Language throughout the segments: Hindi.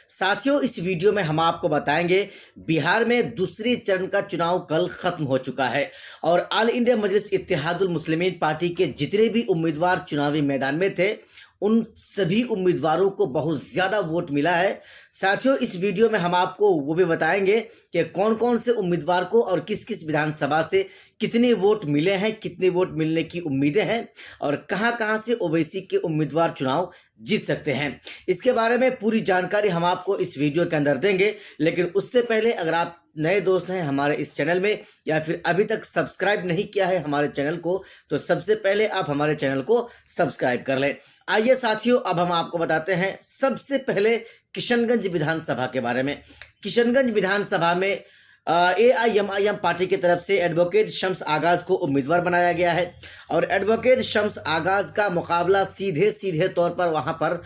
साथियों, इस वीडियो में हम आपको बताएंगे बिहार में दूसरे चरण का चुनाव कल खत्म हो चुका है और ऑल इंडिया मजलिस इत्तेहादुल मुस्लिमीन पार्टी के जितने भी उम्मीदवार चुनावी मैदान में थे उन सभी उम्मीदवारों को बहुत ज्यादा वोट मिला है। साथियों, इस वीडियो में हम आपको वो भी बताएंगे कि कौन कौन से उम्मीदवार को और किस किस विधानसभा से कितने वोट मिले हैं, कितने वोट मिलने की उम्मीदें हैं और कहां कहां से ओवैसी के उम्मीदवार चुनाव जीत सकते हैं। इसके बारे में पूरी जानकारी हम आपको इस वीडियो के अंदर देंगे। लेकिन उससे पहले अगर आप नए दोस्त हैं हमारे इस चैनल में या फिर अभी तक सब्सक्राइब नहीं किया है हमारे चैनल को, तो सबसे पहले आप हमारे चैनल को सब्सक्राइब कर लें। आइए साथियों, अब हम आपको बताते हैं सबसे पहले किशनगंज विधानसभा के बारे में। किशनगंज विधानसभा में AIMIM पार्टी की तरफ से एडवोकेट शम्स आगाज को उम्मीदवार बनाया गया है और एडवोकेट शम्स आगाज का मुकाबला सीधे सीधे तौर पर वहां पर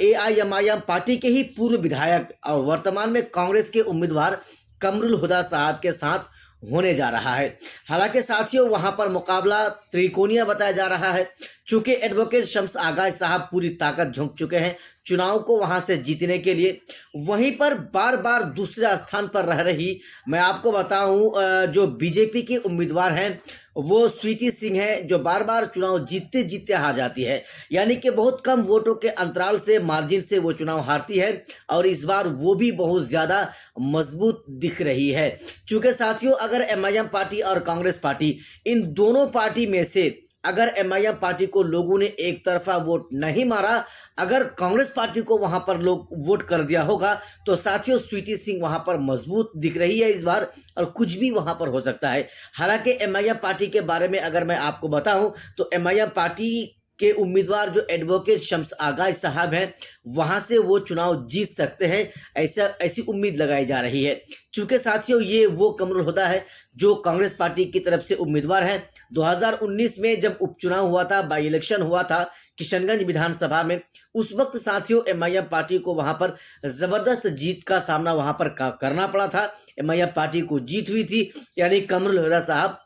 AIMIM पार्टी के ही पूर्व विधायक और वर्तमान में कांग्रेस के उम्मीदवार कमरुल हुदा साहब के साथ होने जा रहा है। हालांकि साथियों, वहां पर मुकाबला त्रिकोणीय बताया जा रहा है। चूंकि एडवोकेट शम्स आगाज साहब पूरी ताकत झोंक चुके हैं चुनाव को वहां से जीतने के लिए, वहीं पर बार बार दूसरे स्थान पर रह रही, मैं आपको बताऊं, जो बीजेपी के उम्मीदवार हैं वो स्वीटी सिंह है, जो बार बार चुनाव जीतते जीतते हार जाती है। यानी कि बहुत कम वोटों के अंतराल से, मार्जिन से वो चुनाव हारती है और इस बार वो भी बहुत ज्यादा मजबूत दिख रही है। चूंकि साथियों, अगर MIM पार्टी और कांग्रेस पार्टी, इन दोनों पार्टी में से अगर MIM पार्टी को लोगों ने एक तरफा वोट नहीं मारा, अगर कांग्रेस पार्टी को वहां पर लोग वोट कर दिया होगा, तो साथियों स्वीटी सिंह वहां पर मजबूत दिख रही है इस बार और कुछ भी वहां पर हो सकता है। हालांकि MIM पार्टी के बारे में अगर मैं आपको बताऊं तो MIM पार्टी के उम्मीदवार जो एडवोकेट शम्स आगाज साहब हैं वहां से वो चुनाव जीत सकते हैं, ऐसी उम्मीद लगाई जा रही है। चूंकि साथियों, ये वो कमरुल हुदा है जो कांग्रेस पार्टी की तरफ से उम्मीदवार हैं। 2019 में जब उपचुनाव हुआ था, बाई इलेक्शन हुआ था किशनगंज विधानसभा में, उस वक्त साथियों MIM पार्टी को वहां पर जबरदस्त जीत का सामना वहां पर करना पड़ा था। MIM पार्टी को जीत हुई थी, यानी कमरुल हुदा साहब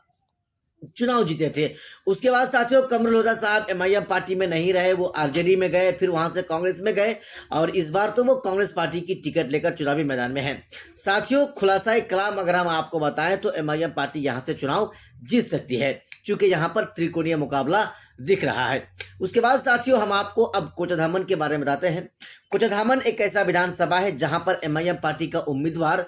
चुनाव जीते थे। उसके बाद साथियों कमरुल हुदा साहब MIM पार्टी में नहीं रहे, वो RJD में गए, फिर वहां से कांग्रेस में गए और इस बार तो वो कांग्रेस पार्टी की टिकट लेकर चुनावी मैदान में हैं। साथियों, खुलासा कलाम अगर हम आपको बताएं तो MIM पार्टी यहां से चुनाव जीत सकती है, क्योंकि यहां पर त्रिकोणीय मुकाबला दिख रहा है। उसके बाद साथियों, हम आपको अब कोचाधामन के बारे में बताते हैं। कोचाधामन एक ऐसा विधानसभा है जहां पर MIM पार्टी का उम्मीदवार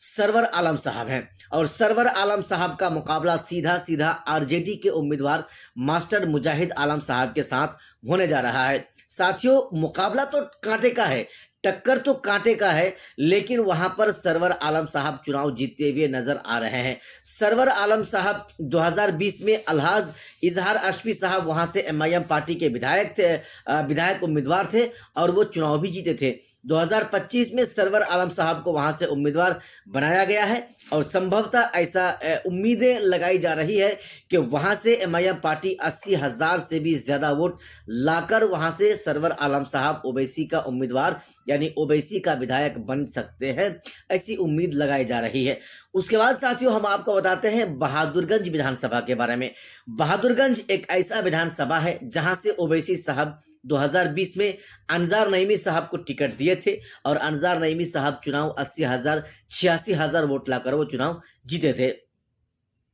सरवर आलम साहब हैं और सरवर आलम साहब का मुकाबला सीधा सीधा RJD के उम्मीदवार मास्टर मुजाहिद आलम साहब के साथ होने जा रहा है। साथियों, मुकाबला तो कांटे का है, टक्कर तो कांटे का है, लेकिन वहां पर सरवर आलम साहब चुनाव जीतते हुए नजर आ रहे हैं। सरवर आलम साहब 2020 में अलहाज इजहार अशफी साहब वहां से MIM पार्टी के विधायक उम्मीदवार थे और वो चुनाव भी जीते थे। 2025 में सरवर आलम साहब को वहां से उम्मीदवार बनाया गया है और संभवतः ऐसा उम्मीदें लगाई जा रही है कि वहां से MIM पार्टी 80,000 से भी ज्यादा वोट लाकर वहां से सरवर आलम साहब ओवैसी का उम्मीदवार यानी ओवैसी का विधायक बन सकते हैं, ऐसी उम्मीद लगाई जा रही है। उसके बाद साथियों, हम आपको बताते हैं बहादुरगंज विधानसभा के बारे में। बहादुरगंज एक ऐसा विधानसभा है जहां से ओवैसी साहब 2020 में अनजार नईमी साहब को टिकट दिए थे और अनजार नईमी साहब चुनाव 80,000 86,000 वोट लाकर वो चुनाव जीते थे।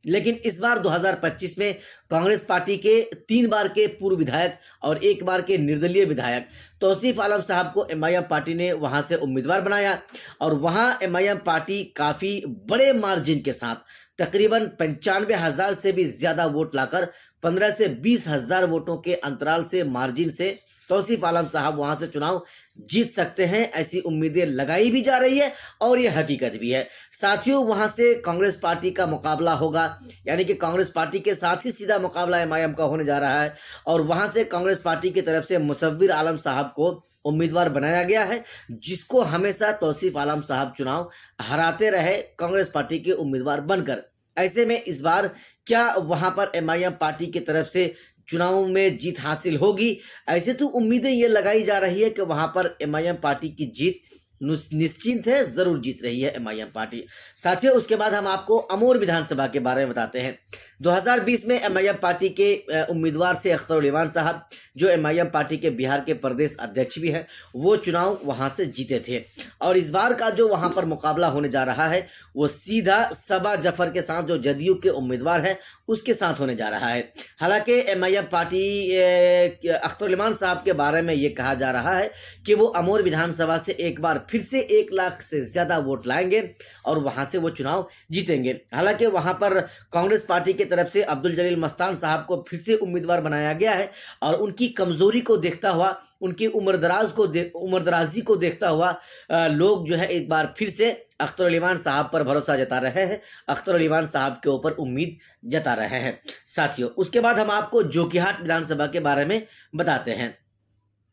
लेकिन इस बार 2025 में कांग्रेस पार्टी के 3 बार के पूर्व विधायक और 1 बार के निर्दलीय विधायक तौसीफ आलम साहब को MIM पार्टी ने वहां से उम्मीदवार बनाया और वहां MIM पार्टी काफी बड़े मार्जिन के साथ तकरीबन 95,000 से भी ज्यादा वोट लाकर 15 से 20,000 वोटों के अंतराल से, मार्जिन से तौसीफ आलम साहब वहां से चुनाव जीत सकते हैं, ऐसी उम्मीदें लगाई भी जा रही है और ये हकीकत भी है। साथियों, वहां से कांग्रेस पार्टी का मुकाबला होगा, यानी कि कांग्रेस पार्टी के साथ ही सीधा मुकाबला MIM का होने जा रहा है और वहां से कांग्रेस पार्टी की तरफ से मुसव्विर आलम साहब को उम्मीदवार बनाया गया है, जिसको हमेशा तौसीफ आलम साहब चुनाव हराते रहे कांग्रेस पार्टी के उम्मीदवार बनकर। ऐसे में इस बार क्या वहां पर MIM पार्टी की तरफ से चुनाव में जीत हासिल होगी? ऐसे तो उम्मीदें ये लगाई जा रही है कि वहां पर MIM पार्टी की जीत निश्चिंत है, जरूर जीत रही है एमआईएम पार्टी। साथियों, उसके बाद हम आपको अमोर विधानसभा के बारे में बताते हैं। 2020 में एमआईएम पार्टी के उम्मीदवार थे अख्तर इमान साहब, जो एमआईएम पार्टी के बिहार के प्रदेश अध्यक्ष भी हैं। वो चुनाव वहां से जीते थे और इस बार का जो वहां पर मुकाबला होने जा रहा है वो सीधा सबा जफर के साथ, जो जदयू के उम्मीदवार हैं, उसके साथ होने जा रहा है। हालांकि एमआईएम पार्टी अख्तर इमान साहब के बारे में ये कहा जा रहा है कि वो अमोर विधानसभा से एक बार फिर से 1 लाख से ज्यादा वोट लाएंगे और वहां से वो चुनाव जीतेंगे। हालांकि वहां पर कांग्रेस पार्टी की तरफ से अब्दुल जलील मस्तान साहब को फिर से उम्मीदवार बनाया गया है और उनकी कमजोरी को देखता हुआ, उनकी उम्रदराजी को देखता हुआ लोग जो है एक बार फिर से अख्तर अली खान साहब पर भरोसा जता रहे हैं, अख्तर अली खान साहब के ऊपर उम्मीद जता रहे हैं। साथियों, उसके बाद हम आपको जोकीहाट विधानसभा के बारे में बताते हैं।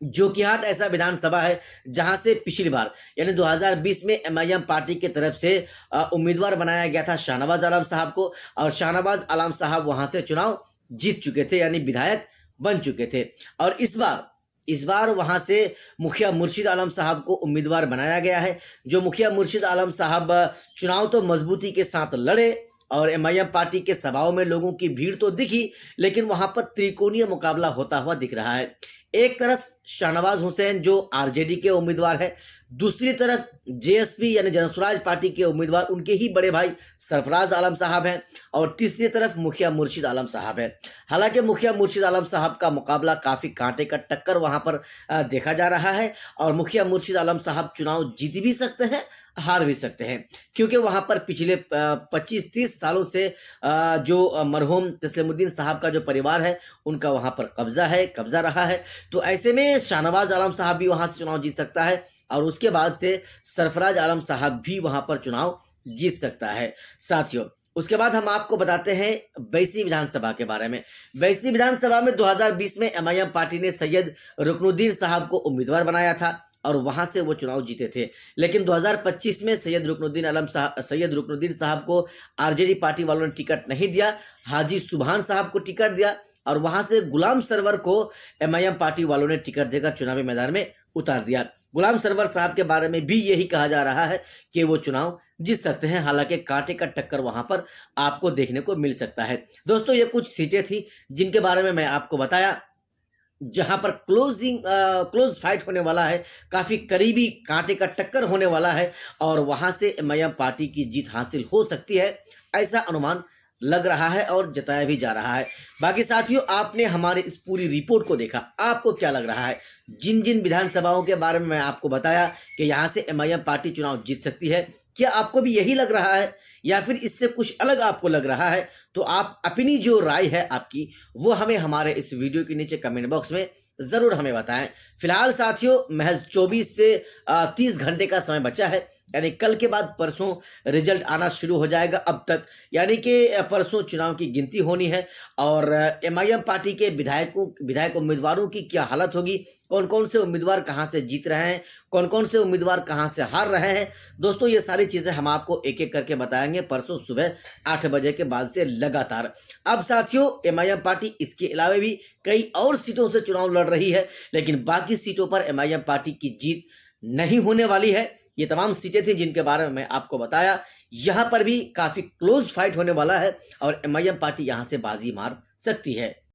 जोकीहाट ऐसा विधानसभा है जहां से पिछली बार यानी 2020 में एमआईएम पार्टी की तरफ से उम्मीदवार बनाया गया था शाहनवाज आलम साहब को, और शाहनवाज आलम साहब वहां से चुनाव जीत चुके थे, यानी विधायक बन चुके थे। और इस बार वहां से मुखिया मुर्शिद आलम साहब को उम्मीदवार बनाया गया है। जो मुखिया मुर्शिद आलम साहब चुनाव तो मजबूती के साथ लड़े और एमआईएम पार्टी के सभाओं में लोगों की भीड़ तो दिखी, लेकिन वहां पर त्रिकोणीय मुकाबला होता हुआ दिख रहा है। एक तरफ शाहनवाज हुसैन जो आरजेडी के उम्मीदवार है, दूसरी तरफ जेएसपी यानी जनसुराज पार्टी के उम्मीदवार उनके ही बड़े भाई सरफराज आलम साहब हैं, और तीसरी तरफ मुखिया मुर्शिद आलम साहब हैं। हालांकि मुखिया मुर्शिद आलम साहब का मुकाबला काफी कांटे का टक्कर वहां पर देखा जा रहा है, और मुखिया मुर्शिद आलम साहब चुनाव जीत भी सकते हैं, हार भी सकते हैं, क्योंकि वहां पर पिछले 25-30 सालों से जो मरहूम तस्लीमुद्दीन साहब का जो परिवार है उनका वहां पर कब्जा रहा है। तो ऐसे में शाहनवाज आलम साहब भी वहां से चुनाव जीत सकता है, और उसके बाद से सरफराज आलम साहब भी वहां पर चुनाव जीत सकता है। साथियों, उसके बाद हम आपको बताते हैं बैसी विधानसभा के बारे में। बैसी विधानसभा में 2020 में एमआईएम पार्टी ने सैयद रुकनुद्दीन साहब को उम्मीदवार बनाया था और वहां से वो चुनाव जीते थे। लेकिन 2025 में सैयद रुकनुद्दीन साहब को आरजेडी पार्टी वालों ने टिकट नहीं दिया, हाजी सुभान साहब को टिकट दिया, और वहां से गुलाम सरवर को एमआईएम पार्टी वालों ने टिकट देकर चुनावी मैदान में उतार दिया। गुलाम सरवर साहब के बारे में भी यही कहा जा रहा है कि वो चुनाव जीत सकते हैं, हालांकि कांटे का टक्कर वहां पर आपको देखने को मिल सकता है। दोस्तों, ये कुछ सीटें थी जिनके बारे में मैं आपको बताया, जहां पर क्लोज फाइट होने वाला है, काफी करीबी कांटे का टक्कर होने वाला है, और वहां से एमआईएम पार्टी की जीत हासिल हो सकती है, ऐसा अनुमान लग रहा है और जताया भी जा रहा है। बाकी साथियों, आपने हमारी इस पूरी रिपोर्ट को देखा, आपको क्या लग रहा है? जिन जिन विधानसभाओं के बारे में मैं आपको बताया कि यहां से एमआईएम पार्टी चुनाव जीत सकती है, क्या आपको भी यही लग रहा है या फिर इससे कुछ अलग आपको लग रहा है? तो आप अपनी जो राय है आपकी, वो हमें हमारे इस वीडियो के नीचे कमेंट बॉक्स में जरूर हमें बताएं। फिलहाल साथियों, महज 24 से 30 घंटे का समय बचा है, यानी कल के बाद परसों रिजल्ट आना शुरू हो जाएगा। अब तक यानी कि परसों चुनाव की गिनती होनी है, और एमआईएम पार्टी के विधायक उम्मीदवारों की क्या हालत होगी, कौन कौन से उम्मीदवार कहां से जीत रहे हैं, कौन कौन से उम्मीदवार कहां से हार रहे हैं। दोस्तों, ये सारी चीजें हम आपको एक एक करके बताएंगे परसों सुबह 8 बजे के बाद से लगातार। अब साथियों, एमआईएम पार्टी इसके अलावा भी कई और सीटों से चुनाव लड़ रही है, लेकिन बाकी सीटों पर एमआईएम पार्टी की जीत नहीं होने वाली है। ये तमाम सीटें थी जिनके बारे में मैं आपको बताया। यहां पर भी काफी क्लोज फाइट होने वाला है और एमआईएम पार्टी यहां से बाजी मार सकती है।